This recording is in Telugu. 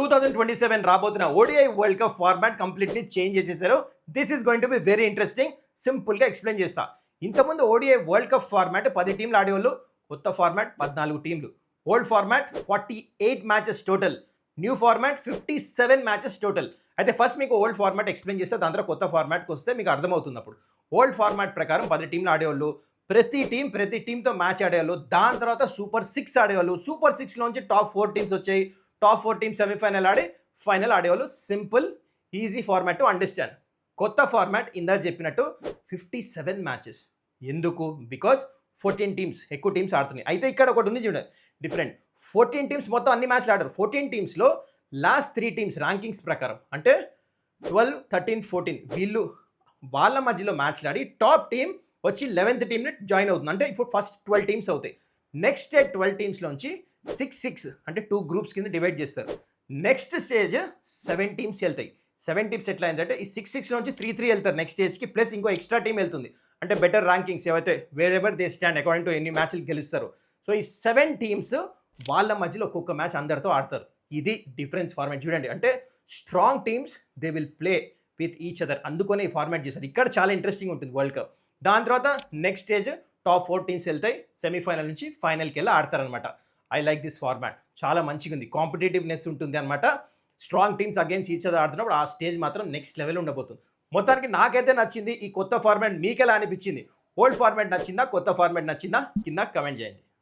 2027 రాబోతున్న ODI world cup format completely change చేసేసారు. This is going to be very interesting. సింపుల్గా ఎక్స్ప్లెయిన్ చేస్తా. ఇంతకుముందు ఓడిఐ వరల్డ్ కప్ ఫార్మాట్ 10 టీంలు ఆడేవాళ్ళు, కొత్త ఫార్మాట్ 14 టీంలు. Old format 48 matches total, new format 57 matches total. అయితే ఫస్ట్ మీకు ఓల్డ్ ఫార్మాట్ ఎక్స్ప్లెయిన్ చేస్తే దాని తర్వాత కొత్త ఫార్మాట్కి వస్తే మీకు అర్థమవుతుంది. అప్పుడు ఓల్డ్ ఫార్మాట్ ప్రకారం 10 టీంలు ఆడేవాళ్ళు, ప్రతి టీంతో మ్యాచ్ ఆడేవాళ్ళు. దాని తర్వాత సూపర్ 6 ఆడేవాళ్ళు. సూపర్ 6లోంచి టాప్ 4 టీమ్స్ వచ్చాయి. టాప్ 4 టీమ్స్ సెమీఫైనల్ ఆడి ఫైనల్ ఆడేవాళ్ళు. Simple easy format to understand. కొత్త ఫార్మాట్ ఇందా చెప్పినట్టు 57 మ్యాచెస్. ఎందుకు? బికాస్ 14 టీమ్స్, ఎక్కువ టీమ్స్ ఆడుతున్నాయి. అయితే ఇక్కడ ఒకటి ఉంది చూడండి డిఫరెంట్. 14 టీమ్స్ మొత్తం అన్ని మ్యాచ్లు ఆడారు. 14 టీమ్స్లో లాస్ట్ 3 టీమ్స్ ర్యాంకింగ్స్ ప్రకారం అంటే 12, 13, 14 వీళ్ళు వాళ్ళ మధ్యలో మ్యాచ్లు ఆడి టాప్ టీమ్ వచ్చి 11th టీమ్ని జాయిన్ అవుతుంది. అంటే ఇప్పుడు ఫస్ట్ 12 టీమ్స్ అవుతాయి. నెక్స్ట్ 12 టీమ్స్లోంచి 6 అంటే 2 గ్రూప్స్ కింద డివైడ్ చేస్తారు. నెక్స్ట్ స్టేజ్ 7 టీమ్స్ వెళ్తాయి. 7 టీమ్స్ ఎట్లా అయిందంటే ఈ 6 నుంచి 3 వెళ్తారు నెక్స్ట్ స్టేజ్కి, ప్లస్ ఇంకో ఎక్స్ట్రా టీం వెళ్తుంది. అంటే బెటర్ ర్యాంకింగ్స్ ఏవైతే wear ever they stand according to ఎన్ని మ్యాచ్లు గెలుస్తారు. సో ఈ 7 టీమ్స్ వాళ్ళ మధ్యలో ఒక్కొక్క మ్యాచ్ అందరితో ఆడతారు. ఇది డిఫరెన్స్ ఫార్మాట్ చూడండి. అంటే strong teams they will play with each other. అందుకనే ఈ ఫార్మాట్ చేశారు. ఇక్కడ చాలా ఇంట్రెస్టింగ్ ఉంటుంది వరల్డ్ కప్. దాని తర్వాత నెక్స్ట్ స్టేజ్ టాప్ 4 టీమ్స్ వెళ్తాయి. సెమీఫైనల్ నుంచి ఫైనల్కి వెళ్ళి ఆడతారనమాట. I like this format. చాలా మంచిగా ఉంది. కాంపిటేటివ్నెస్ ఉంటుంది అనమాట. Strong teams against each other ఆడుతున్నప్పుడు ఆ స్టేజ్ మాత్రం నెక్స్ట్ లెవెల్ ఉండబోతుంది. మొత్తానికి నాకైతే నచ్చింది ఈ కొత్త ఫార్మాట్. మీకు ఎలా అనిపించింది? ఓల్డ్ ఫార్మాట్ నచ్చిందా, కొత్త ఫార్మాట్ నచ్చిందా? కింద కమెంట్ చేయండి.